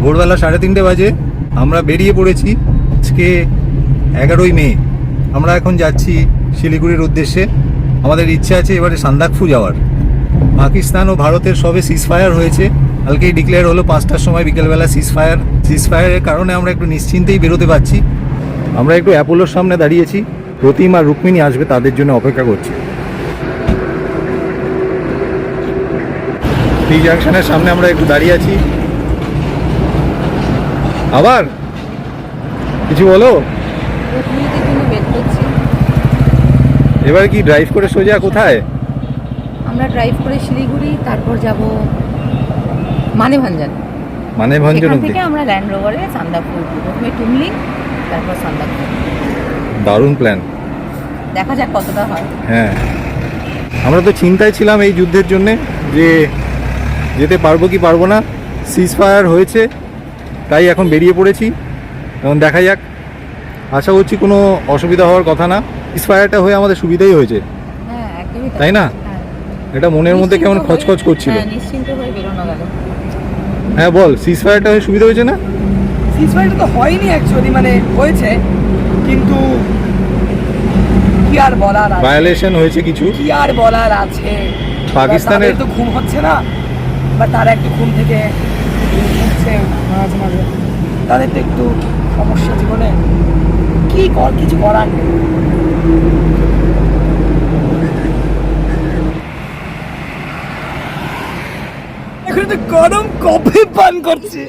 ভোরবেলা 3:30 বাজে আমরা বেরিয়ে পড়েছি। আজকে 11ই মে। আমরা এখন যাচ্ছি শিলিগুড়ির উদ্দেশ্যে। আমাদের ইচ্ছা আছে এবারে সান্দাকফু যাওয়ার। পাকিস্তান ও ভারতের সবে সিজফায়ার হয়েছে, কালকেই ডিক্লেয়ার হলো 5টার সময় বিকেলবেলা সিজফায়ারের কারণে আমরা একটু নিশ্চিন্তেই বেরোতে পারছি। আমরা একটু অ্যাপোলোর সামনে দাঁড়িয়েছি, প্রতিম আর রুক্মিণী আসবে, তাদের জন্য অপেক্ষা করছি। টি জাংশনের সামনে আমরা একটু দাঁড়িয়ে আছি। আবার কিছু বলো। এবার কি ড্রাইভ করে সোজা কোথায়? আমরা ড্রাইভ করে শিলিগুড়ি, তারপর যাব মানেভঞ্জন। এখান থেকে আমরা ল্যান্ড রোভারে সান্দাকফু, প্রথমে টুমলিং, তারপর সান্দাকফু। দারুণ প্ল্যান, দেখা যাক কতটা হয়। হ্যাঁ, আমরা তো চিন্তায় ছিলাম এই যুদ্ধের জন্য যে যেতে পারবো কি পারবো না। সিজফায়ার হয়েছে তাই এখন বেরিয়ে পড়েছি। এখন দেখা যাক, আশা করছি কোনো অসুবিধা হওয়ার কথা না। সিজফায়ারটা হয়ে আমাদের সুবিধাই হয়েছে, হ্যাঁ একদমই তাই না? এটা মনের মধ্যে কেমন খচখচ করছিল। নিশ্চিন্ত হয়ে বেরোনো গেল। হ্যাঁ বল, সিজফায়ারটা হয়ে সুবিধা হয়েছে না? সিজফায়ারটা তো হয়নি অ্যাকচুয়ালি, মানে হয়েছে কিন্তু কি আর বলার আছে, ভায়োলেশন হয়েছে কিছু, কি আর বলার আছে। পাকিস্তানের তো ঘুম হচ্ছে না, বা তারা একটু ঘুম থেকে উঠছে মাঝে মাঝে, তাদের তো একটু সমস্যা জীবনে, কিছু করার নেই। এখন তো গরম কফি পান করছি।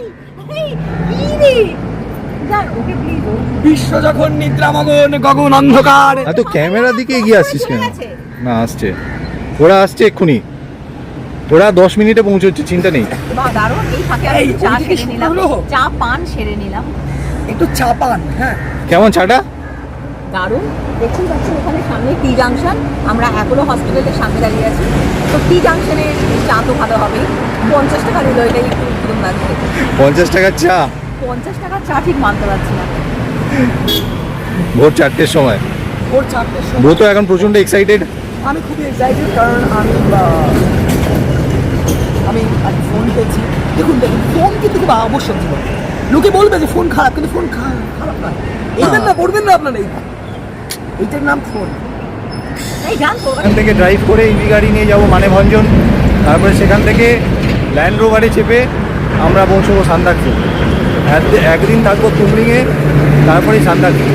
বিশ্ব যখন নিদ্রামগন, গগন অন্ধকার। তো ক্যামেরা দিকে এগিয়ে আসছিস কেন? না, আসছে, ওরা আসছে এক্ষুনি। ওরা 10 মিনিটে পৌঁছচ্ছে, চিন্তা নেই। চা পান সেরে নিলাম। একটু চা পান, হ্যাঁ। কেমন চাটা? দারুণ। দেখুন পাচ্ছি ওখানে সামনে টি জাংশন, আমরা অ্যাপোলো হসপিটালের সামনে দাঁড়িয়ে আছি। তো টি জাংশনে চা তো ভালো হবেই। 50 টাকা নিল, এটাই একটু কিরম লাগছে। 50 টাকার চা? 50 টাকার চা ঠিক মানতে পারছি না। ভোর 4টের সময়। ভোর 4টের সময়। বউ তো এখন প্রচন্ড এক্সাইটেড। আমি খুবই এক্সাইটেড, কারণ আমি আজ ফোন পেয়েছি। দেখুন ফোন কিন্তু খুব আবশ্যক জীবন। লোকে বলবে যে ফোন খারাপ, কিন্তু ফোন খারাপ নয়। পড়বেন না আপনারা, এইটার নাম ফোন। এখান থেকে ড্রাইভ করে ইভি গাড়ি নিয়ে যাবো মানেভঞ্জন, তারপরে সেখান থেকে ল্যান্ড রোভারে চেপে আমরা পৌঁছবো সান্দাকফু। একদিন থাকবো তুমলিংয়ে, তারপরে সান্দাকফু।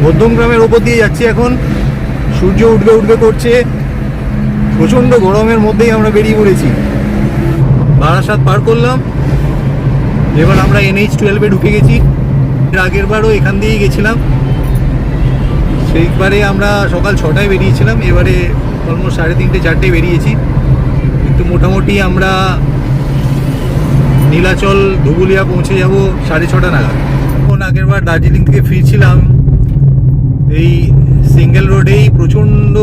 মধ্যমগ্রামের ওপর দিয়ে যাচ্ছি এখন। সূর্য উঠবে করছে, প্রচণ্ড গরমের মধ্যেই আমরা বেরিয়ে পড়েছি। বারাসাত পার করলাম, এবার আমরা NH-12 ঢুকে গেছি। এর আগের বারও এখান দিয়েই গেছিলাম, সেইবারে আমরা সকাল 6টায় বেরিয়েছিলাম, এবারে অলমোস্ট 3:30 4টায় বেরিয়েছি। কিন্তু মোটামুটি আমরা নীলাচল ধুবুলিয়া পৌঁছে যাব 6:30 নাগাদ। এখন আগেরবার দার্জিলিং থেকে ফিরছিলাম, এই সিঙ্গেল রোডেই প্রচণ্ড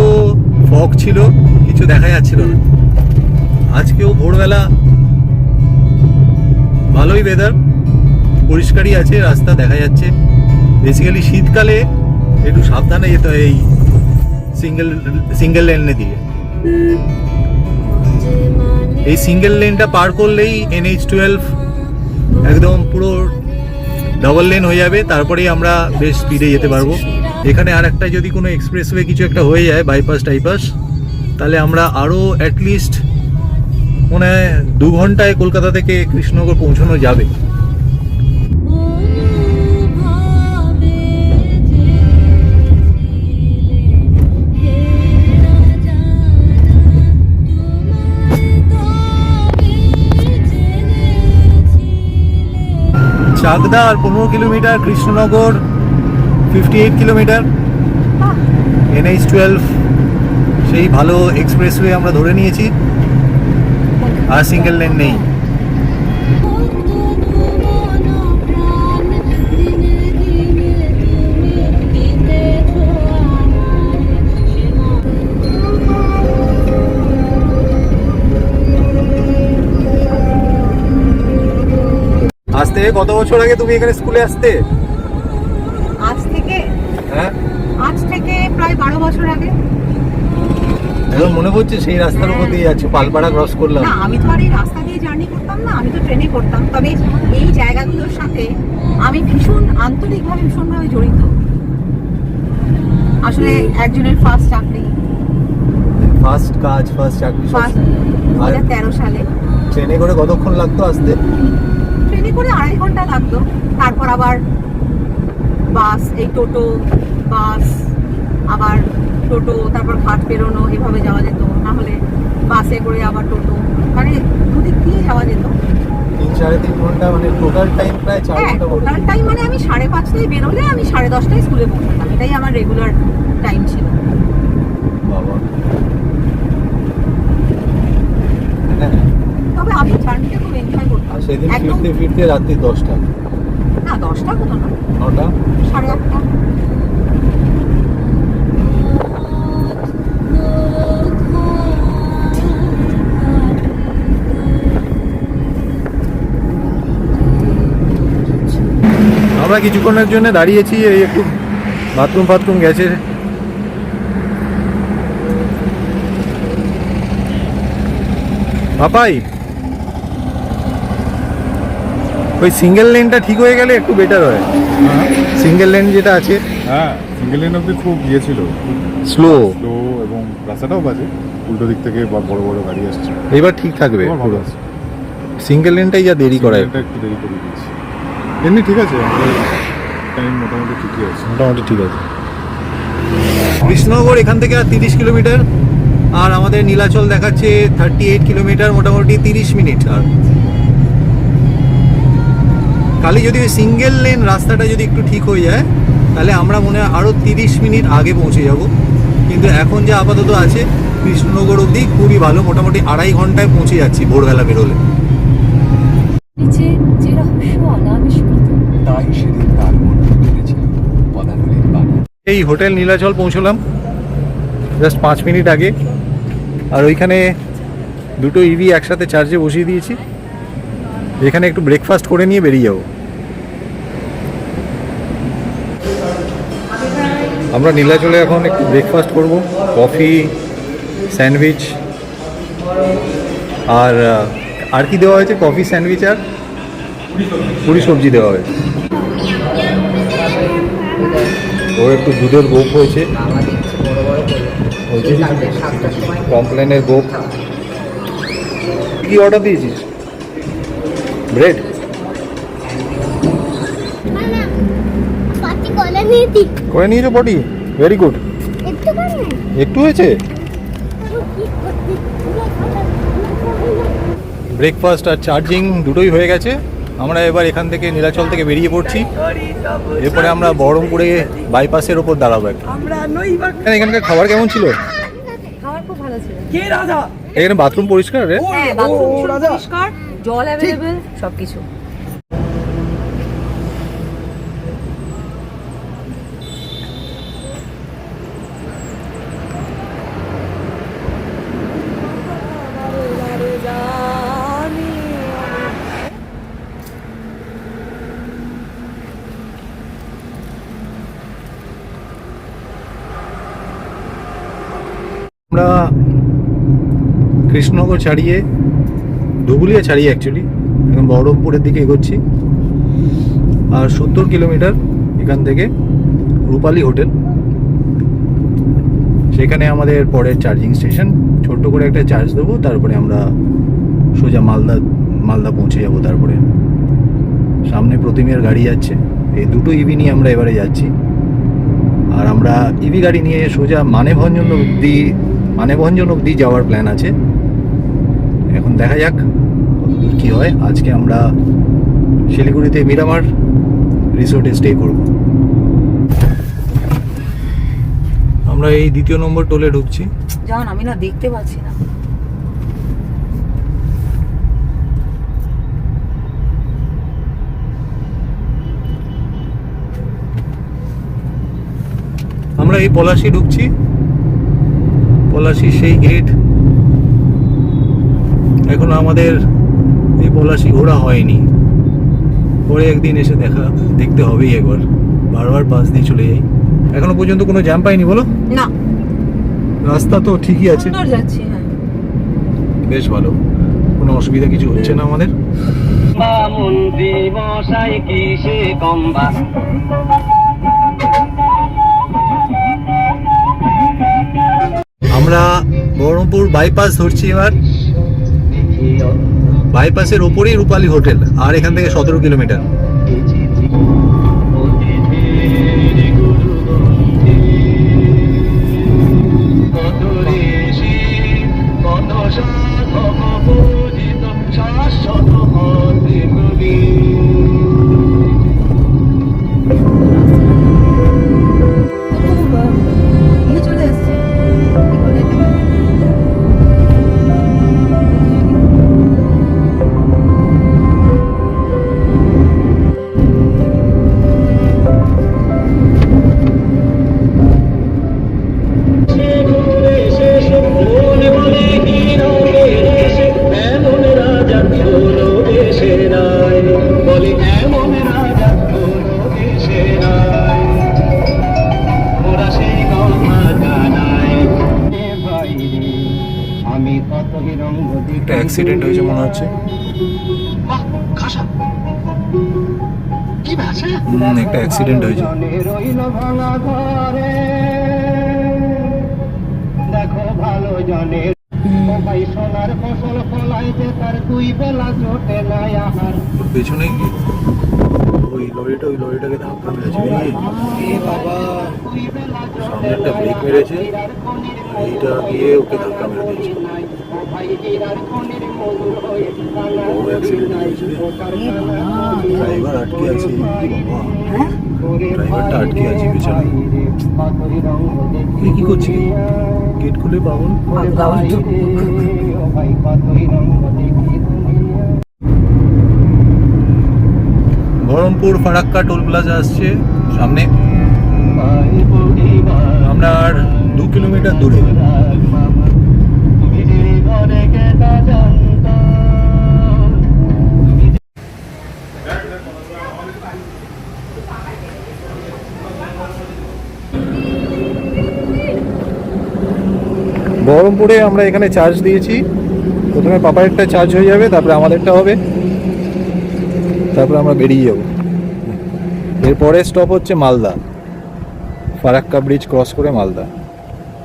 ফগ ছিল, কিছু দেখা যাচ্ছিল না। আজকেও ভোরবেলা ভালোই ওয়েদার, পরিষ্কারই আছে, রাস্তা দেখা যাচ্ছে। বেসিক্যালি শীতকালে একটু সাবধানে যেতে হয় এই সিঙ্গেল লেনের দিকে। এই সিঙ্গেল লেনটা পার করলেই NH-12 একদম পুরো ডাবল লেন হয়ে যাবে, তারপরেই আমরা বেশ স্পিডে যেতে পারবো। এখানে আর একটা যদি কোনো এক্সপ্রেসওয়ে কিছু একটা হয়ে যায়, বাইপাস টাইপাস, তাহলে আমরা আরও অ্যাটলিস্ট মনে হয় 2 ঘন্টায় কলকাতা থেকে কৃষ্ণনগর পৌঁছানো যাবে। চাকদা আর 15 কিলোমিটার, কৃষ্ণনগর 58 কিলোমিটার। NH-12 সেই ভালো এক্সপ্রেসওয়ে আমরা ধরে নিয়েছি, আর সিঙ্গেল লেন নেই। আজ থেকে কত বছর আগে তুমি এখানে স্কুলে আসতে? আজ থেকে প্রায় 12 বছর আগে। এখন মনে পড়ছে সেই রাস্তার উপর দিয়ে যাচ্ছে, পালপাড়া ক্রস করলাম। না, আমি তো আর এই রাস্তা দিয়ে জার্নি করতাম না, আমি তো ট্রেনে করতাম। তবে এই জায়গা জায়গাগুলোর সাথে আমি ভীষণভাবে জড়িত। আসলে একজনের ফার্স্ট চাকরি, ফার্স্ট কাজ, ফার্স্ট চাকরি। ফার্স্ট 2013 সালে। ট্রেনে করে কতক্ষণ লাগতো আসতে? ট্রেনে করে 2.5 ঘন্টা লাগতো। তারপর আবার বাস, এই টোটো, বাস, আবার টোটো, তারপর ঘাট পেরোনো, এভাবে যাওয়া যেত। না হলে বাসে করে আবার টোটো, মানে দুদিক দিয়ে যাওয়া যেত। 3-3.5 ঘন্টা, মানে টোটাল টাইম প্রায় 4 হ্যাঁ, ঘন্টা। টোটাল টাইম মানে আমি 5:30টায় বেরোলে আমি 10:30টায় স্কুলে পৌঁছাতাম। এটাই আমার রেগুলার টাইম ছিল। বাবা, হ্যাঁ। তবে আমি জার্নিটা খুব এনজয় করতাম। আর সেদিন একদম ফিরতে ফিরতে রাত্রি 10টা। না, 10টা হতো না, 9টা, 8:30টা। আমরা কিছুক্ষণের জন্য দাঁড়িয়েছি, এই একটু বাথরুম গেছে। পাপাই, ওই সিঙ্গেল লেনটা ঠিক হয়ে গেলে একটু বেটার হয়। সিঙ্গেল লেন যেটা আছে, হ্যাঁ, সিঙ্গেল লেন অব্দি খুব ইয়ে ছিল, স্লো, স্লো, এবং রাস্তাটাও বাজে, উল্টো দিক থেকে বড় বড় গাড়ি আসছে। এবার ঠিক থাকবে এবার ভালো পুরো। আছে। সিঙ্গেল লেনটাই যা দেরি করায়, এটা একটু দেরি করে দিয়েছি। এমনি ঠিক আছে, আমাদের টাইম মোটামুটি ঠিকই আছে। মোটামুটি ঠিক আছে। কৃষ্ণনগর এখান থেকে আর 30 কিলোমিটার, আর আমাদের নীলাচল দেখাচ্ছে 38 কিলোমিটার, মোটামুটি 30 মিনিট। আর খালি যদি ওই সিঙ্গেল লেন রাস্তাটা যদি একটু ঠিক হয়ে যায়, তাহলে আমরা মনে হয় আরও 30 মিনিট আগে পৌঁছে যাব। কিন্তু এখন যা আপাতত আছে, কৃষ্ণনগর অবধি খুবই ভালো, মোটামুটি 2.5 ঘন্টায় পৌঁছে যাচ্ছি ভোরবেলা বেরোলে। নিচে যে রহস্য অনাবিষ্কৃত, তাই সেদিন তার মধ্যে ফেলেছিল পদানলের বাণী। এই হোটেল নীলাচল পৌঁছলাম জাস্ট 5 মিনিট আগে, আর ওইখানে দুটো ইভি একসাথে চার্জে বসিয়ে দিয়েছি। এখানে একটু ব্রেকফাস্ট করে নিয়ে বেরিয়ে যাব। আমরা নীলাচলে এখন একটু ব্রেকফাস্ট করব, কফি, স্যান্ডউইচ, আর কি দেওয়া হয়েছে? কফি, স্যান্ডউইচ আর পুরি সবজি দেওয়া হয়েছে। ওর একটু দুধের গোপ হয়েছে, কমপ্লেনের গোপ। কি অর্ডার দিয়েছিস? ব্রেড? পাটি করে নিয়েছি করে নিয়েছো পটি? Very good. একটু করে একটু হয়েছে। ব্রেকফাস্ট আর চার্জিং দুটোই হয়ে গেছে। আমরা এবার এখান থেকে নীলাচল থেকে বেরিয়ে পড়ছি। এরপরে আমরা বহরমপুরে বাইপাসের ওপর দাঁড়াবো। এখানকার খাবার কেমন ছিল? খাবার খুব ভালো ছিল। কে রাজা? এখানে বাথরুম পরিষ্কার রে? হ্যাঁ, ও, বাথরুম রাজা। পরিষ্কার, জল অ্যাভেলেবেল, সবকিছু। আমরা কৃষ্ণনগর ছাড়িয়ে, ধুবুলিয়া ছাড়িয়ে অ্যাকচুয়ালি এখন বহরমপুরের দিকে এগোচ্ছি। আর 70 কিলোমিটার এখান থেকে রূপালী হোটেল, সেখানে আমাদের পরের চার্জিং স্টেশন। ছোট্ট করে একটা চার্জ দেবো, তারপরে আমরা সোজা মালদা পৌঁছে যাব। তারপরে সামনে প্রতিমের গাড়ি যাচ্ছে, এই দুটো ইভি নিয়ে আমরা এবারে যাচ্ছি। আর আমরা ইভি গাড়ি নিয়ে সোজা মানেভঞ্জন অবধি যাওয়ার প্ল্যান আছে। এখন দেখা যাক কতদূর কী হয়। আজকে আমরা শিলিগুড়িতে মিরামার রিসোর্টে স্টে করব। আমরা এই 2 নম্বর টোলে ঢুকছি। জান, আমি না দেখতে পাচ্ছি না। আমরা এই পলাশি ঢুকছি, পলাশি সেই গেট। এখনো আমাদের এই পলাশি ঘোরা হয়নি, পরে একদিন এসে দেখতে হবেই একবার। বারবার পাশ দিয়ে চলে যাই, এখনো পর্যন্ত কোনো জ্যাম পাইনি। বলো না, রাস্তা তো ঠিকই আছে, সুন্দর যাচ্ছি। হ্যাঁ, বেশ ভালো, কোনো অসুবিধা কিছু হচ্ছে না আমাদের। মন্ত্রী মশাই কিসে কম্বা আমরা বহরমপুর বাইপাস ধরছি এবার। বাইপাসের ওপরেই রূপালী হোটেল, আর এখান থেকে 17 কিলোমিটার। ইয়ে চলে এসছে একটা অ্যাক্সিডেন্ট হয়েছে মনে হচ্ছে। একটা অ্যাক্সিডেন্ট হয়েছে। দেখো ভালো জানে ভাই সোনার ফসল ফলাইতে তার দুই বেলা জোটে নাই আহার পেছনে গিয়ে ওই লরিটাকে ধাক্কা মেরেছে। সামনে একটা ব্রেক মেরেছে, এইটা গিয়ে ওকে ধাক্কা মেরে দিয়েছে। বড় অ্যাক্সিডেন্ট হয়েছে। ড্রাইভার আটকে আছে, বাবা ড্রাইভারটা আটকে আছে পেছনে। কি করছি? গেট খুলে বাবন। বহরমপুর ফারাক্কা টোল প্লাজা আসছে সামনে। আমরা আর 2 কিলোমিটার দূরে। বহরমপুরে আমরা এখানে চার্জ দিয়েছি। প্রথমে পাপায়েরটা চার্জ হয়ে যাবে, তারপরে আমাদেরটা হবে, তারপরে আমরা বেরিয়ে যাব। এরপরে স্টপ হচ্ছে মালদা, ফারাক্কা ব্রিজ ক্রস করে মালদা।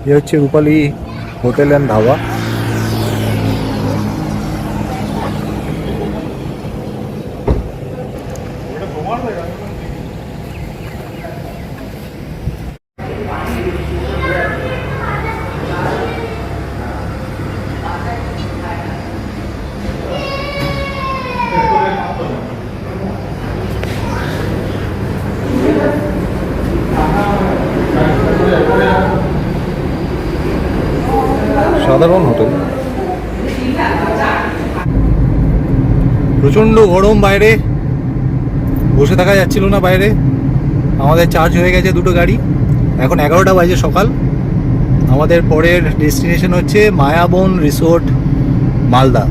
এ হচ্ছে রূপালী হোটেল অ্যান্ড ধাবা। সাধারণ হোটেল। প্রচণ্ড গরম বাইরে, বসে থাকা যাচ্ছিল না বাইরে। আমাদের চার্জ হয়ে গেছে দুটো গাড়ি। এখন 11টা বাজে সকাল। আমাদের পরের ডেস্টিনেশন হচ্ছে মায়াবন রিসোর্ট মালদা।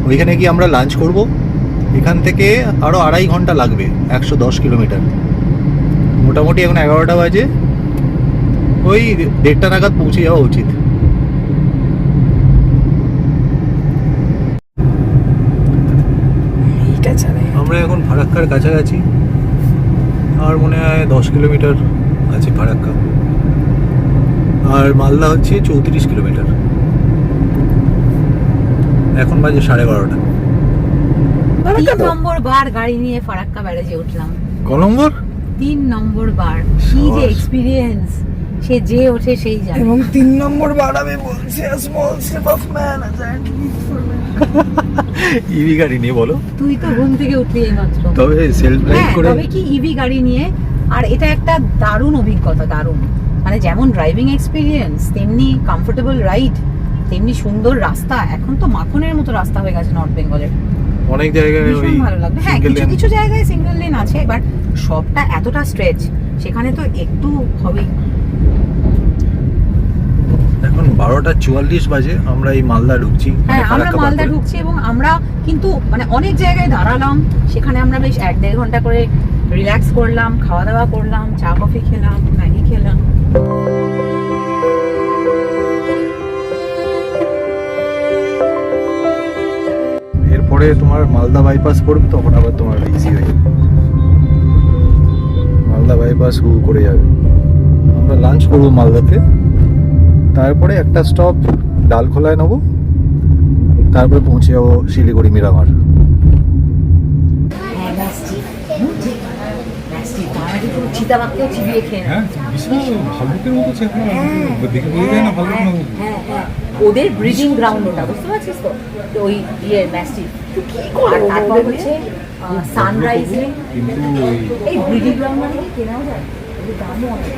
ওইখানে গিয়ে আমরা লাঞ্চ করব। এখান থেকে আরও 2.5 ঘন্টা লাগবে, 110 কিলোমিটার। মোটামুটি এখন 11টা বাজে, ওই 1:30 নাগাদ পৌঁছে যাওয়া উচিত। আমরা এখন ফারাক্কার কাছাকাছি, আর মনে হয় 10 কিলোমিটার আছে ফারাক্কা। আর মালদা হচ্ছে 34 কিলোমিটার। এখন বাজে 12:30। 3 নম্বর বার গাড়ি নিয়ে ফারাক্কা ব্যারেজে উঠলাম। ক নম্বর? 3 নম্বর বার। কি যে এক্সপিরিয়েন্স, সে যে ওঠে সেই জানে। এবং 3 নম্বর বার আমি বলছি small step of man EV গাড়ি নিয়ে বলো। তুই তো ঘুম থেকে উঠলি এইমাত্র। তবে সেলফ ড্রাইভ করে, তবে কি ইভি গাড়ি নিয়ে। আর এটা একটা দারুণ অভিজ্ঞতা, দারুণ। মানে যেমন ড্রাইভিং এক্সপিরিয়েন্স, তেমনি কমফোর্টেবল রাইড, তেমনি সুন্দর রাস্তা। এখন তো মাখনের মতো রাস্তা হয়ে গেছে নর্থ বেঙ্গলের। অনেক জায়গায় ভীষণ ভালো লাগবে। হ্যাঁ, কিছু কিছু জায়গায় সিঙ্গেল লেন আছে, বাট সবটা এতটা স্ট্রেচ, সেখানে তো একটু হবেই। এখন 12:44 বাজে। আমরা এই মালদা ঢুকছি। হ্যাঁ, আমরা মালদা ঢুকছি এবং আমরা কিন্তু মানে অনেক জায়গায় দাঁড়ালাম। সেখানে আমরা বেশ 1-1.5 ঘন্টা করে রিল্যাক্স করলাম, খাওয়া দাওয়া করলাম, চা কফি খেলাম, ম্যাগি খেলাম। এরপরে তারপরে তোমার মালদা বাইপাস পড়বে, তখন আবার তোমার ইজি হয়ে যাবে, মালদা বাইপাস করে যাবে। আমরা লাঞ্চ করবো মালদাতে, তারপরে একটা স্টপ ডালখোলায় নেবো, তারপরে পৌঁছে যাবো শিলিগুড়ি মিরামার। চিতাবাঘকেও চিবিয়ে খেয়ে নেয়। ভাল্লুকের মতো আছে এখন, দেখে বোঝা যায় না ভাল্লুক না। হ্যাঁ হ্যাঁ, ওদের ব্রিডিং গ্রাউন্ড ওটা, বুঝতে পারছিস তো? তো ওই ম্যাস্টিফ আর তারপর হচ্ছে সানরাইজে কিন্তু ওই এই ব্রিডিং গ্রাউন্ড মানে কি কেনাও যায়, ওদের দামও অনেক।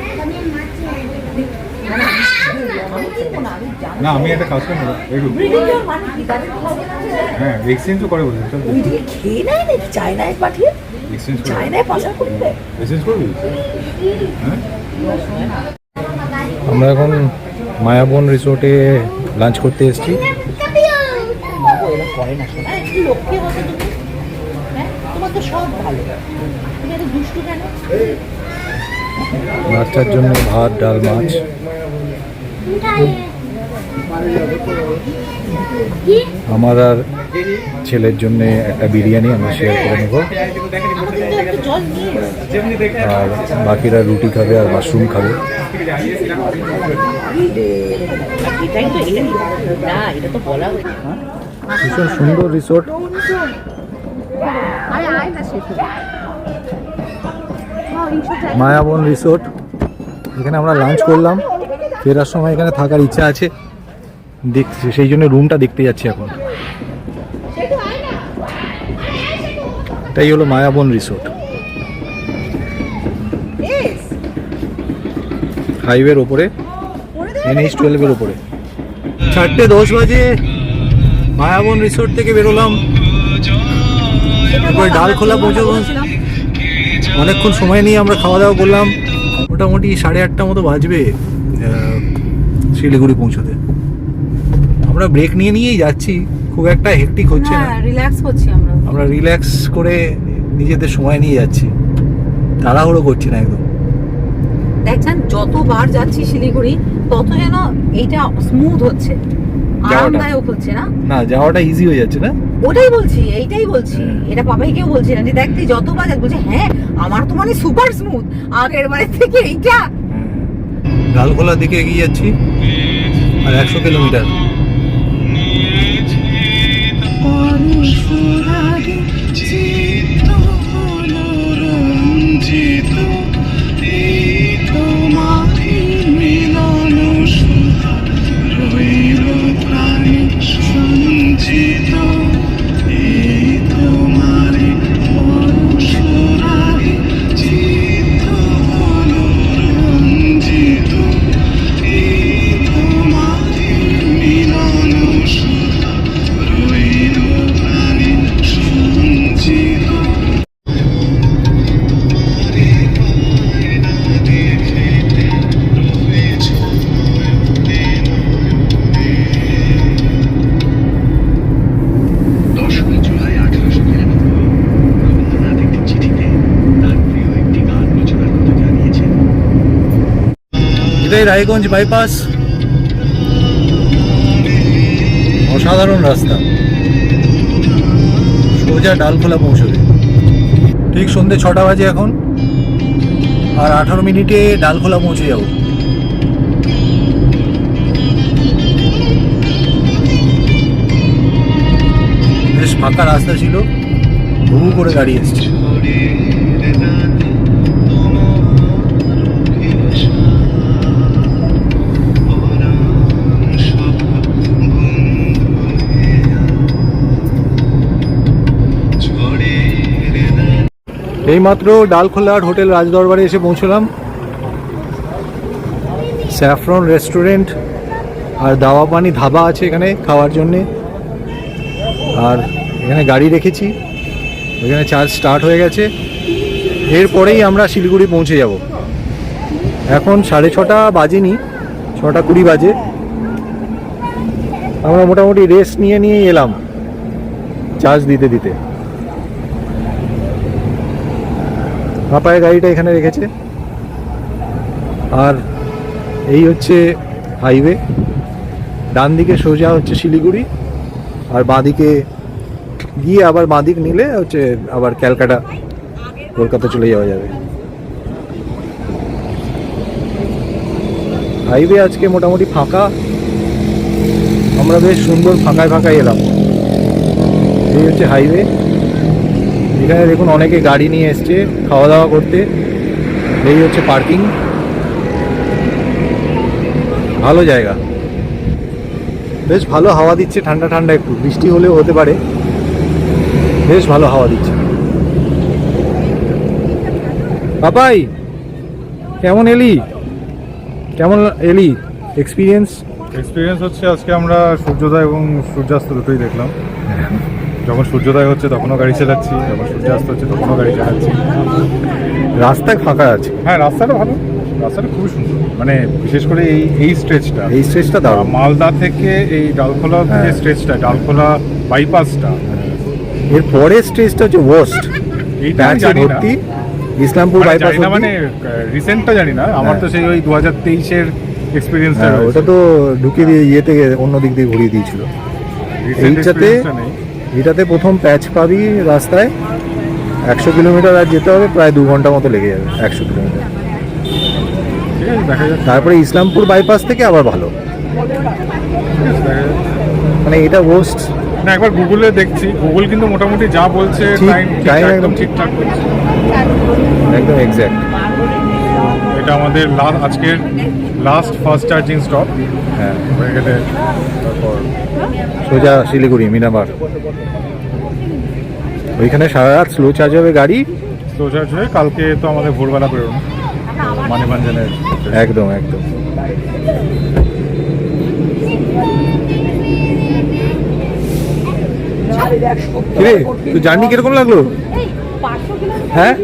আমি কিনবো না, আমি জানি না, আমি একটা কাজ করবো একটু, ব্রিডিং গ্রাউন্ড মানে কি, তাদের হবে না যে হ্যাঁ এক্সচেঞ্জও করে বলছি, চল ওইদিকে খেয়ে নেয় নাকি চায়নায় পাঠিয়ে, এক্সচেঞ্জ করে, চায়নায় পাচার করতে। এক্সচেঞ্জ করবি? হ্যাঁ আমরা এখন মায়াবন রিসোর্টে লাঞ্চ করতে এসেছি। করে না শোনা, একটু লক্ষ্যে বসে তুমি, হ্যাঁ তোমার তো সব ভালো, তুমি এত দুষ্টু কেন? বাচ্চার জন্য ভাত, ডাল, মাছ। আমার আর ছেলের জন্য একটা বিরিয়ানি আমরা শেয়ার করে নেব, জল নিয়ে আর বাকিরা রুটি খাবে আর মাশরুম খাবে। এটাই তো, এটা না, এটা তো বলা হয়েছে। ভীষণ সুন্দর রিসোর্ট। মায়াবন রিসোর্ট, এখানে আমরা লাঞ্চ করলাম, ফেরার সময় এখানে থাকার ইচ্ছা আছে, দেখছি সেই জন্য রুমটা দেখতে যাচ্ছি এখন। এটাই হলো মায়াবন রিসোর্ট, হাইওয়ের ওপরে, NH-12 ওপরে। 4:10 বাজে মায়াবন রিসোর্ট থেকে বেরোলাম, তারপরে ডালখোলা পৌঁছাবো। অনেকক্ষণ সময় নিয়ে আমরা খাওয়া দাওয়া করলাম, মোটামুটি 8:30 মতো বাজবে শিলিগুড়ি পৌঁছতে। আমরা ব্রেক নিয়ে নিয়েই যাচ্ছি, খুব একটা হেক্টিক হচ্ছে না, রিল্যাক্স করছি আমরা রিল্যাক্স করে নিজেদের সময় নিয়ে যাচ্ছি, তাড়াহুড়ো করছি না একদম। দেখছেন যতবার যাচ্ছি শিলিগুড়ি তত যেন এইটা স্মুথ হচ্ছে, আরামদায়ক হচ্ছে না, না যাওয়াটা ইজি হয়ে যাচ্ছে না, ওটাই বলছি, এইটাই বলছি। এটা বাবাইকেও বলছি না যে দেখ তুই যতবার যাক, বলছে হ্যাঁ আমার তো মানে সুপার স্মুথ, আগের বারের থেকে এইটা। ডালখোলার দিকে এগিয়ে যাচ্ছি, আর 100 কিলোমিটার। এটাই রায়গঞ্জ বাইপাস, অসাধারণ রাস্তা, সোজা ডালখোলা পৌঁছবে। ঠিক সন্ধ্যে 6টা বাজে এখন, আর 18 মিনিটে ডালখোলা পৌঁছে যাব। বেশ ফাঁকা রাস্তা ছিল, হু করে গাড়ি এসছে। এইমাত্র ডালখোলার হোটেল রাজদরবারে এসে পৌঁছলাম। স্যাফরন রেস্টুরেন্ট আর দাওয়া পানি ধাবা আছে এখানে খাওয়ার জন্যে, আর এখানে গাড়ি রেখেছি, এখানে চার্জ স্টার্ট হয়ে গেছে। এরপরেই আমরা শিলিগুড়ি পৌঁছে যাব। এখন 6:30 বাজেনি, 6:20 বাজে। আমরা মোটামুটি রেস্ট নিয়ে এলাম চার্জ দিতে দিতে। পাপায় গাড়িটা এখানে রেখেছে, আর এই হচ্ছে হাইওয়ে। ডান দিকে সোজা হচ্ছে শিলিগুড়ি, আর বাঁ দিকে গিয়ে আবার বাঁদিক নিলে হচ্ছে আবার ক্যালকাটা কলকাতা চলে যাওয়া যাবে। হাইওয়ে আজকে মোটামুটি ফাঁকা, আমরা বেশ সুন্দর ফাঁকায় ফাঁকায় এলাম। এই হচ্ছে হাইওয়ে, এখানে দেখুন অনেকে গাড়ি নিয়ে এসছে খাওয়া দাওয়া করতে। এই হচ্ছে পার্কিং, ভালো জায়গা, বেশ ভালো হাওয়া দিচ্ছে, ঠান্ডা ঠান্ডা, একটু বৃষ্টি হলেও হতে পারে, বেশ ভালো হাওয়া দিচ্ছে। পাপাই কেমন এলি, কেমন এলি এক্সপিরিয়েন্স? এক্সপিরিয়েন্স হচ্ছে আজকে আমরা সূর্যোদয় এবং সূর্যাস্ত দুটোই দেখলাম। যখন সূর্যোদয় হচ্ছে তখনও গাড়ি চালাচ্ছি, যখন সূর্যাস্ত হচ্ছে তখনও গাড়ি চালাচ্ছি। রাস্তায় ফাঁকা আছে, হ্যাঁ রাস্তাটা ভালো, রাস্তাটা খুবই সুন্দর, মানে বিশেষ করে এই স্ট্রেচটা, এই স্ট্রেচটা দারুণ। মালদা থেকে এই ডালখোলা যে স্ট্রেচটা, ডালখোলা বাইপাসটা, এর পরের স্ট্রেচটা হচ্ছে ওয়ার্স্ট, এইটা আমি জানি না, ইসলামপুর মানে বাইপাস জানি না, মানে রিসেন্টটা জানি না, আমার তো সেই ওই 2023-এর এক্সপিরিয়েন্সটা হ্যাঁ, ওটা তো ঢুকিয়ে দিয়ে ইয়ে থেকে অন্য দিক দিয়ে ঘুরিয়ে দিয়েছিল। এটাতে প্রথম প্যাচ পাবি রাস্তায়, 100 কিলোমিটার আর যেতে হবে, প্রায় 2 ঘন্টা মতো লেগে যাবে 100 কিলোমিটার। ঠিক আছে, দেখা যাক। তারপরে ইসলামপুর বাইপাস থেকে আবার ভালো, ঠিক আছে, দেখা যাক। মানে এটা ওয়ার্স্ট। না, একবার গুগলে দেখছি, গুগল কিন্তু মোটামুটি যা বলছে ঠিক, টাইম time একদম একদম ঠিকঠাক বলছে। একদম এক্স্যাক্ট। এটা আমাদের আজকের লাস্ট ফার্স্ট চার্জিং স্টপ, হ্যাঁ, হয়ে গেলে তারপর সোজা শিলিগুড়ি মিনামার। ওইখানে সারা রাত স্লো চার্জ হবে গাড়ি। স্লো চার্জ হয়ে কালকে তো আমাদের ভোরবেলা বেরোনো মানিমাঞ্জনের। একদম একদম। কিরে, তো জার্নি কিরকম লাগলো? হ্যাঁ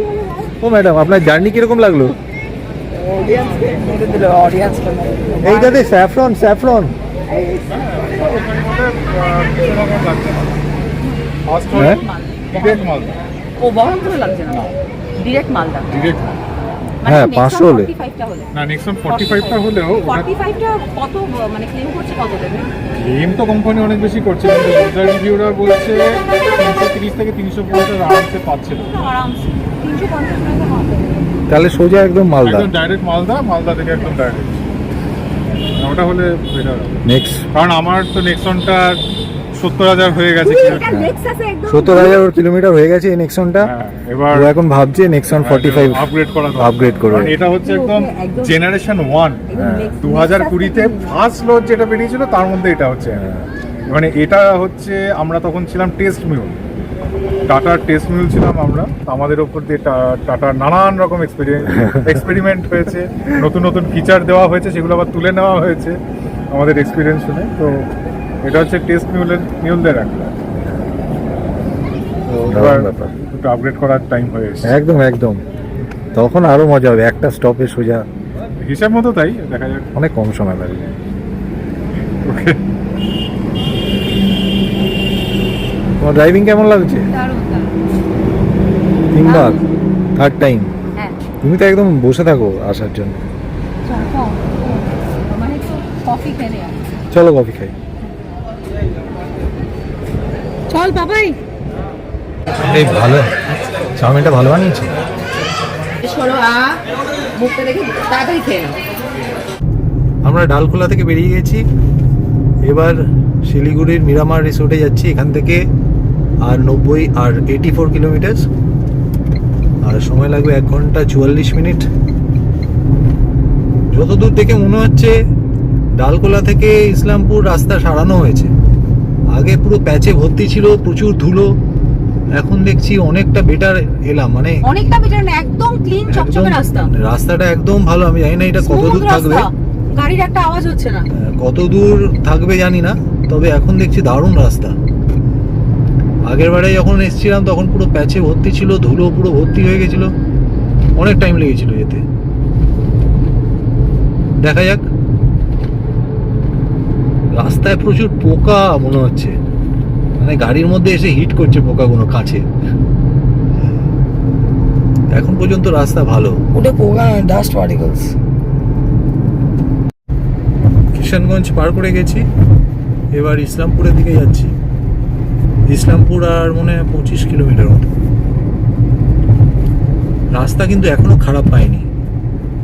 ও ম্যাডাম, আপনার জার্নি কিরকম লাগলো? এইটাতে স্যাফরন স্যাফরন হ্যাঁ? ডিরেক্ট মালদা, ও বহরমপুরে লাগছে না, ডিরেক্ট মালদা। ডিরেক্ট হ্যাঁ, 500 হলে। 45টা হলে না, নেক্সন 45টা হলেও 45টা কত মানে ক্লেম করছে কত দেবে? ক্লেম তো কোম্পানি অনেক বেশি করছে, কিন্তু ইউজার রিভিউরা বলছে 330 থেকে 350 আরামসে পাচ্ছে। আরামসে 350 টাকা হবে। তাহলে সোজা একদম মালদা, একদম ডাইরেক্ট মালদা, মালদা থেকে একদম ডাইরেক্ট ওটা হলে বেটার হবে। নেক্সট কারণ আমার তো নেক্সনটা 70,000 হয়ে গেছে। এটা নেক্সাসে একদম 70,000 কিলোমিটার হয়ে গেছে এই নেক্সনটা। হ্যাঁ, এবার ও এখন ভাবছে নেক্সন 45 আপগ্রেড করা আপগ্রেড করবে। কারণ এটা হচ্ছে একদম একদম জেনারেশন 1, হ্যাঁ। 2020-তে ফার্স্ট লঞ্চ যেটা বেরিয়েছিল তার মধ্যে এটা হচ্ছে। মানে এটা হচ্ছে আমরা তখন ছিলাম টেস্ট মিউল, টাটার টেস্ট মিউল ছিলাম আমরা। আমাদের ওপর দিয়ে টাটার নানান রকম এক্সপেরিমেন্ট হয়েছে, নতুন নতুন ফিচার দেওয়া হয়েছে, সেগুলো আবার তুলে নেওয়া হয়েছে আমাদের এক্সপিরিয়েন্স শুনে। তো এটা হচ্ছে টেস্ট মিউলদের একটা, তো এবার একটু আপগ্রেড করার টাইম হয়ে এসেছে। একদম একদম, তখন আরো মজা হবে, একটা স্টপে সোজা। হিসাব মতো তাই, দেখা যাক। অনেক কম সময় লাগবে। ওকে, তোমার ড্রাইভিং কেমন লাগছে? দারুণ দারুণ। 3 বার, থার্ড টাইম। হ্যাঁ, তুমি তো একদম বসে থাকো আসার জন্য। মানে কফি খেয়ে নেওয়া। চলো কফি খাই। চল বাবাই। এই ভালো, চাউমিনটা ভালো বানিয়েছে। সরো মুখটা দেখে তাড়াতাড়ি খেয়ে নাও। আমরা ডালখোলা থেকে বেরিয়ে গেছি, এবার শিলিগুড়ির মিরামার রিসোর্টে যাচ্ছি। এখান থেকে আর 84 কিলোমিটার, আর সময় লাগবে 1 ঘন্টা 44 মিনিট। যতদূর থেকে মনে হচ্ছে ডালখোলা থেকে ইসলামপুর রাস্তা সারানো হয়েছে। আগে পুরো প্যাচে ভর্তি ছিল, প্রচুর ধুলো। এখন দেখছি অনেকটা বেটার এলাম, মানে অনেকটা বেটার না, একদম ক্লিন চকচকে রাস্তা। রাস্তাটা একদম ভালো। আমি জানি না এটা কত দূর Smooth থাকবে, রাস্তা, গাড়ির একটা আওয়াজ হচ্ছে না। কত দূর থাকবে জানি না, তবে এখন দেখছি দারুণ রাস্তা। আগের বারে যখন এসেছিলাম তখন পুরো প্যাচে ভর্তি ছিল, ধুলো পুরো ভর্তি হয়ে গেছিল, অনেক টাইম লেগেছিল যেতে। দেখা যাক। রাস্তায় প্রচুর পোকা মনে হচ্ছে, মানে গাড়ির মধ্যে এসে হিট করছে পোকাগুলো কাছে। এখন পর্যন্ত রাস্তা ভালো। ওটা পোকা, ডাস্ট পার্টিকলস। কিষানগঞ্জ পার করে গেছি, এবার ইসলামপুরের দিকে যাচ্ছি। ইসলামপুর আর মনে হয় 25 কিলোমিটার মতো। রাস্তা কিন্তু এখনো খারাপ পায়নি,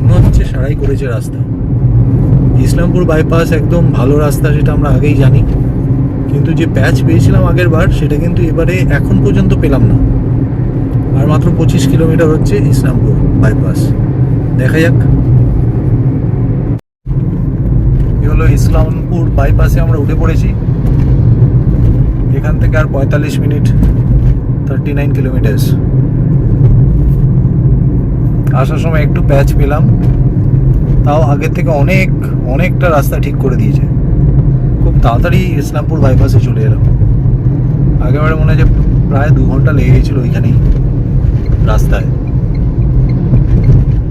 মনে হচ্ছে সারাই করেছে রাস্তা। ইসলামপুর বাইপাস একদম ভালো রাস্তা, সেটা আমরা আগেই জানি, কিন্তু যে প্যাচ পেয়েছিলাম আগের বার সেটা কিন্তু এবারে এখন পর্যন্ত পেলাম না। আর মাত্র 25 কিলোমিটার হচ্ছে ইসলামপুর বাইপাস। দেখা যাক। এই হলো ইসলামপুর বাইপাসে আমরা উঠে পড়েছি। এখান থেকে আর 45 মিনিট, 39 কিলোমিটার। আসার সময় একটু প্যাচ পেলাম, তাও আগের থেকে অনেকটা রাস্তা ঠিক করে দিয়েছে। খুব তাড়াতাড়ি ইসলামপুর বাইপাসে চলে এলাম। আগেবারে মনে হয় যে প্রায় 2 ঘন্টা লেগে গেছিলো ওইখানেই রাস্তায়।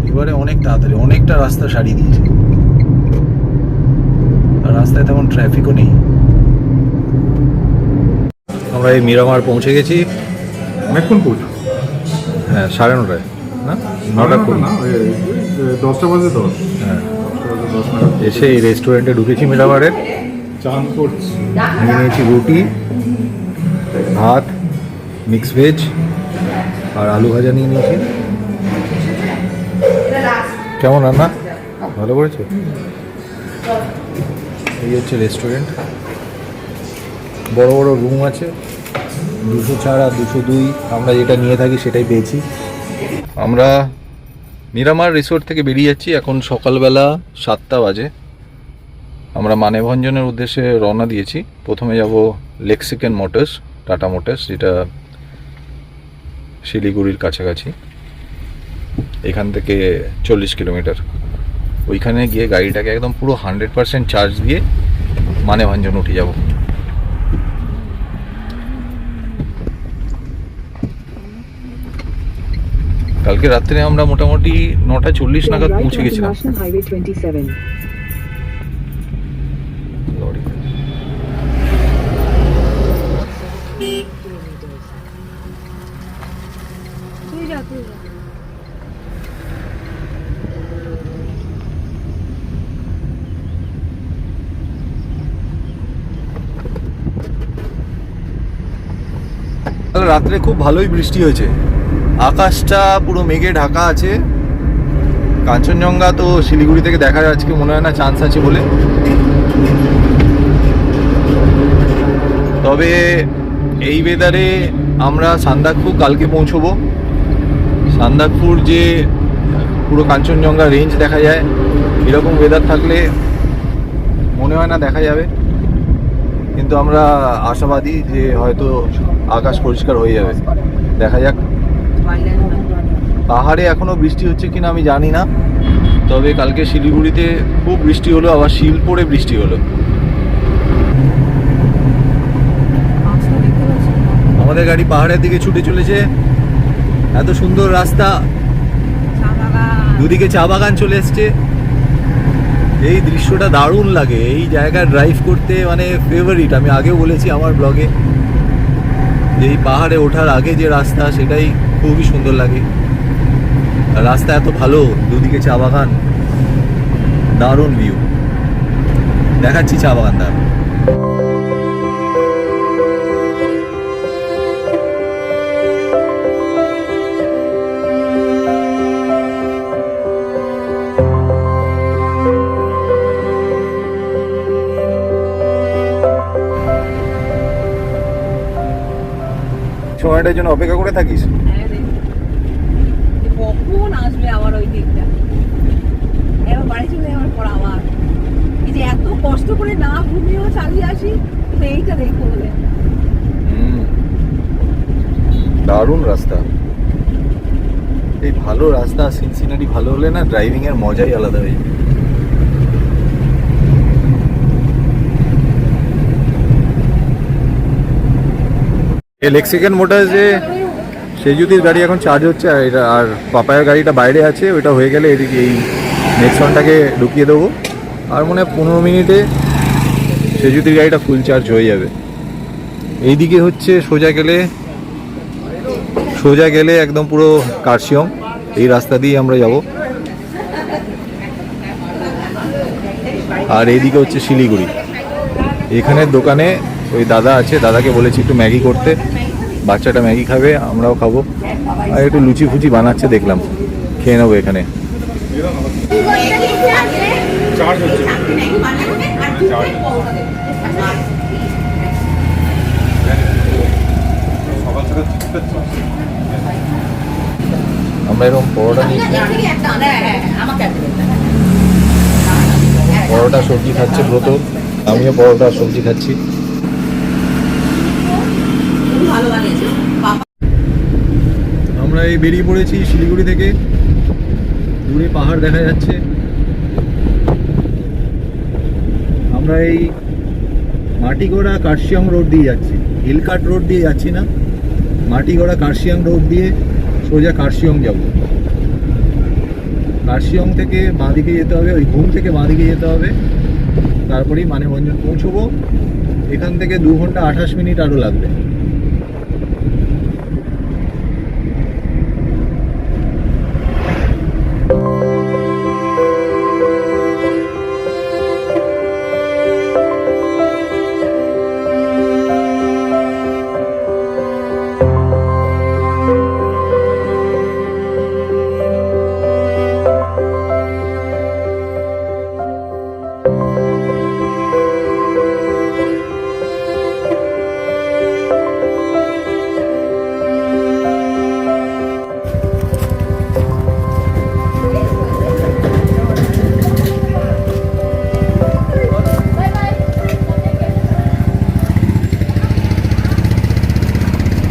এবারে অনেক তাড়াতাড়ি অনেকটা রাস্তা সারিয়ে দিয়েছে, আর রাস্তায় তেমন ট্রাফিকও নেই। আমরা এই মিরামার পৌঁছে গেছি। অনেকক্ষণ পৌঁছো? হ্যাঁ, 9:30 না, 9:20 না, 10টা বাজে 10। হ্যাঁ, 10 মিনিট এসে এই রেস্টুরেন্টে ঢুকেছি মিরামারের। চান করছি। নিয়ে নিয়েছি রুটি, ভাত, মিক্স ভেজ আর আলু ভাজা নিয়ে নিয়েছি। কেমন রান্না? ভালো করেছে। এই হচ্ছে রেস্টুরেন্ট, বড় বড় রুম আছে, 204 আর 202। আমরা যেটা নিয়ে থাকি সেটাই পেয়েছি। আমরা মিরামার রিসোর্ট থেকে বেরিয়ে যাচ্ছি। এখন সকালবেলা 7টা বাজে। আমরা মানেভঞ্জনের উদ্দেশ্যে রওনা দিয়েছি। প্রথমে যাব লেক্সিকেন মোটরস, টাটা মোটরস, যেটা শিলিগুড়ির কাছাকাছি। এখান থেকে 40 কিলোমিটার। ওইখানে গিয়ে গাড়িটাকে একদম পুরো 100% চার্জ দিয়ে মানেভঞ্জন উঠে যাব। কালকে রাত্রে আমরা মোটামুটি 9:40 নাগাদ পৌঁছে গেছিলাম। রাত্রে খুব ভালোই বৃষ্টি হয়েছে, আকাশটা পুরো মেঘে ঢাকা আছে। কাঞ্চনজঙ্ঘা তো শিলিগুড়ি থেকে দেখা যাচ্ছে, মনে হয় না চান্স আছে বলে। তবে এই ওয়েদারে আমরা সান্দাকফু কালকে পৌঁছবো। সান্দাকফুর যে পুরো কাঞ্চনজঙ্ঘা রেঞ্জ দেখা যায়, এরকম ওয়েদার থাকলে মনে হয় না দেখা যাবে, কিন্তু আমরা আশাবাদী যে হয়তো আকাশ পরিষ্কার হয়ে যাবে। দেখা যাক। পাহাড়ে এখনো বৃষ্টি হচ্ছে কিনা আমি জানি না, তবে কালকে শিলিগুড়িতে খুব বৃষ্টি হলো, আবার শিলপুরে বৃষ্টি হলো। আমাদের গাড়ি পাহাড়ের দিকে ছুটে চলেছে। এত সুন্দর রাস্তা, দুদিকে চা বাগান চলে এসছে। এই দৃশ্যটা দারুণ লাগে। এই জায়গায় ড্রাইভ করতে মানে ফেভারিট। আমি আগেও বলেছি আমার ব্লগে, যে এই পাহাড়ে ওঠার আগে যে রাস্তা সেটাই খুবই সুন্দর লাগে। রাস্তা এত ভালো, দুদিকে চা বাগান, দারুণ ভিউ। দেখাচ্ছি চা বাগান দারুণ। সময়টার জন্য অপেক্ষা করে থাকিস? কখন আসবে আবার ওই দিকটা? এবার বাড়ি চলে যাওয়ার পর আবার এই যে এত কষ্ট করে না ঘুমিয়েও চালিয়ে আসি, তো এইটা দেখবো বলে। দারুণ রাস্তা। এই ভালো রাস্তা, সিনসিনারি ভালো হলে না ড্রাইভিং এর মজাই আলাদা হয়ে যায়। এই লেক্সিকেন মোটরসে সেজুতির গাড়ি এখন চার্জ হচ্ছে, আর এটা আর পাপায়ের গাড়িটা বাইরে আছে। ওইটা হয়ে গেলে এদিকে এই নেক্সনটাকে ঢুকিয়ে দেবো, আর মনে হয় 15 মিনিটে সেজুতির গাড়িটা ফুল চার্জ হয়ে যাবে। এইদিকে হচ্ছে সোজা গেলে একদম পুরো কার্শিয়ং, এই রাস্তা দিয়ে আমরা যাব। আর এইদিকে হচ্ছে শিলিগুড়ি। এখানের দোকানে ওই দাদা আছে, দাদাকে বলেছি একটু ম্যাগি করতে, বাচ্চাটা ম্যাগি খাবে, আমরাও খাবো। আর একটু লুচি ফুচি বানাচ্ছে দেখলাম, খেয়ে নেবো এখানে। চার্জ হচ্ছে আমরা এরকম পরোটা নিয়েছি, পরোটা সবজি খাচ্ছে ব্রত, আমিও পরোটা সবজি খাচ্ছি। আমরা এই বেরিয়ে পড়েছি শিলিগুড়ি থেকে, দূরে পাহাড় দেখা যাচ্ছে। আমরা এই মাটিগড়া কার্শিয়াং রোড দিয়ে যাচ্ছি, হিলকাট রোড দিয়ে যাচ্ছি না, মাটিগড়া কার্শিয়াং রোড দিয়ে সোজা কার্শিয়ং যাব। কার্শিয়ং থেকে বাঁদিকে যেতে হবে, ওই ঘুম থেকে বাঁদিকে যেতে হবে, তারপরেই মানেভঞ্জন পৌঁছবো। এখান থেকে 2 ঘন্টা 28 মিনিট আরও লাগবে।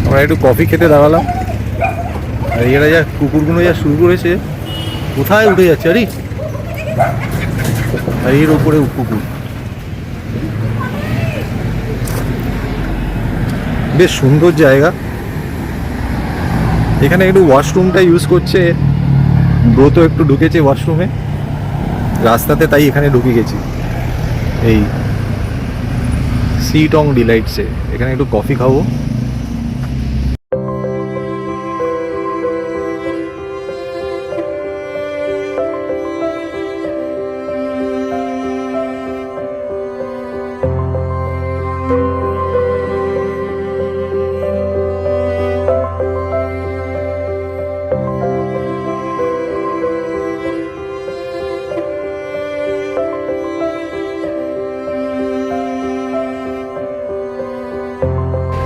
আমরা একটু কফি খেতে দাঁড়ালাম, আর এরা যা কুকুরগুলো যা শুরু করেছে, কোথায় উঠে যাচ্ছে, আরে আর এর উপরে কুকুর। বেশ সুন্দর জায়গা। এখানে একটু ওয়াশরুমটা ইউজ করছে, ব্রত একটু ঢুকেছে ওয়াশরুমে রাস্তাতে, তাই এখানে ঢুকে গেছি। এই সিটং ডিলাইটসে এখানে একটু কফি খাবো।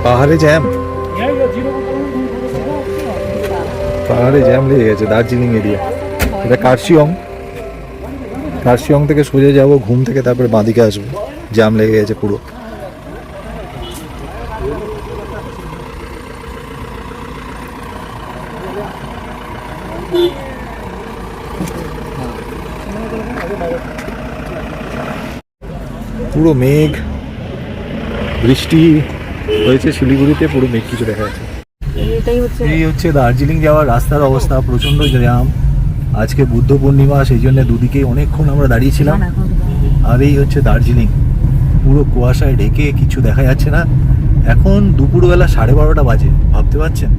পাহাড়ে জ্যাম, পাহাড়ে জ্যাম লেগে গেছে দার্জিলিং এরিয়া। এটা কার্শিয়ং, কার্শিয়ং থেকে সোজা যাবো ঘুম থেকে, তারপরে বাঁদিকে আসবো, জ্যাম লেগে গেছে পুরো। পুরো মেঘ, বৃষ্টি হয়েছে শিলিগুড়িতে, পুরো মেঘ কিছু দেখা যাচ্ছে। এই হচ্ছে দার্জিলিং যাওয়ার রাস্তার অবস্থা, প্রচণ্ড জ্যাম। আজকে বুদ্ধ পূর্ণিমা, সেই জন্য দুদিকে অনেকক্ষণ আমরা দাঁড়িয়েছিলাম। আর এই হচ্ছে দার্জিলিং, পুরো কুয়াশায় ঢেকে, কিছু দেখা যাচ্ছে না। এখন দুপুরবেলা 12:30 বাজে, ভাবতে পারছেন?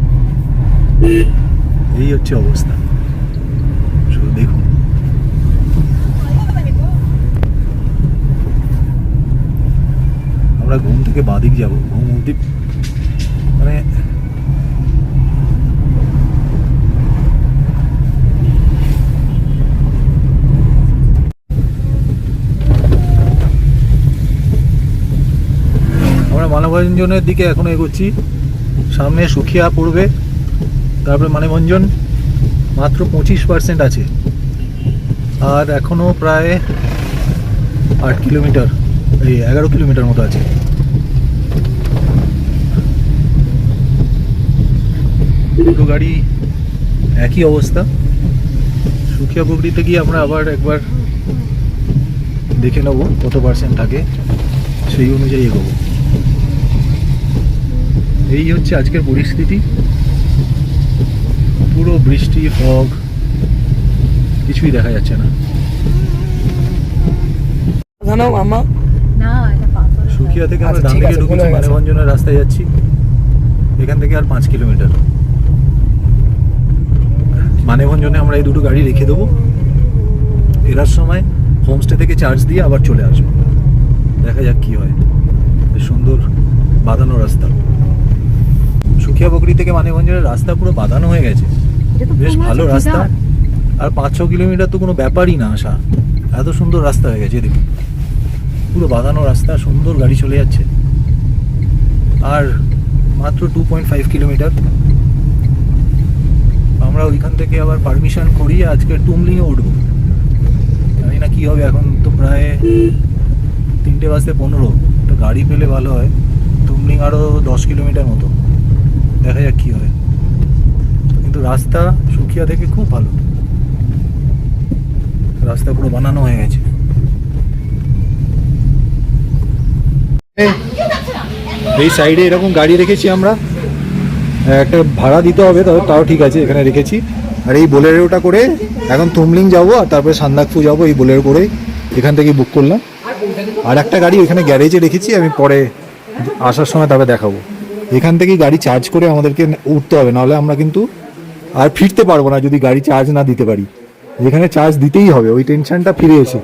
এই হচ্ছে অবস্থা, শুধু দেখুন। আমরা ঘুম থেকে বাঁদিক যাবো, ঘুম অবধি মানে আমরা মানভঞ্জনের দিকে এখনো এগোচ্ছি। সামনে সুখিয়া পড়বে, তারপরে মানভঞ্জন মাত্র 25% আছে, আর এখনো প্রায় 8 কিলোমিটার, এই 11 কিলোমিটার মতো আছে। দুটো গাড়ি একই অবস্থা। সুখিয়া পুকুরিতে গিয়ে আমরা আবার একবার দেখে নেবো কত পার্সেন্ট থাকে, সেই অনুযায়ী এগোবো। এই হচ্ছে আজকের পরিস্থিতি, পুরো বৃষ্টি, ফগ, কিছুই দেখা যাচ্ছে না। জানাও আমা না এটা পাথর। সুখিয়া থেকে আমরা আচ্ছা, ডান ঠিক দিকে আছে, ঢুকেছি, বোঝা গেছে। মানভঞ্জনের রাস্তায় যাচ্ছি। এখান থেকে আর 5 কিলোমিটার। মানভঞ্জনে আমরা এই দুটো গাড়ি রেখে দেবো, ফেরার সময় হোমস্টে থেকে চার্জ দিয়ে আবার চলে আসবো। দেখা যাক কি হয়। বেশ সুন্দর বাঁধানো রাস্তা। সুখিয়া বকরি থেকে মানেভঞ্জনের রাস্তা পুরো বাঁধানো হয়ে গেছে, বেশ ভালো রাস্তা। আর 5-6 কিলোমিটার তো কোনো ব্যাপারই না আসা, এত সুন্দর রাস্তা হয়ে গেছে। দেখুন পুরো বাঁধানো রাস্তা, সুন্দর গাড়ি চলে যাচ্ছে। আর মাত্র 2.5 কিলোমিটার। আমরা ওইখান থেকে আবার পারমিশন করিয়ে আজকে টুমলিংয়ে উঠবো। জানি না কী হবে, এখন তো প্রায় 3:15। তো গাড়ি পেলে ভালো হয়। টুমলিং আরও 10 কিলোমিটার মতো, দেখা যাক কী হয়। কিন্তু রাস্তা সুখিয়া থেকে খুব ভালো, রাস্তা পুরো বানানো হয়ে গেছে। এই সাইডে এরকম গাড়ি রেখেছি আমরা, একটা ভাড়া দিতে হবে, তবে তাও ঠিক আছে, এখানে রেখেছি। আর এই বোলেরোটা করে এখন তুমলিং যাবো আর তারপরে সান্দাকফু যাবো, এই বোলেরো করেই এখান থেকে বুক করলাম। আর একটা গাড়ি ওইখানে গ্যারেজে রেখেছি, আমি পরে আসার সময় তবে দেখাবো। এখান থেকেই গাড়ি চার্জ করে আমাদেরকে উঠতে হবে, নাহলে আমরা কিন্তু আর ফিরতে পারবো না যদি গাড়ি চার্জ না দিতে পারি। এখানে চার্জ দিতেই হবে, ওই টেনশনটা ফিরে এসে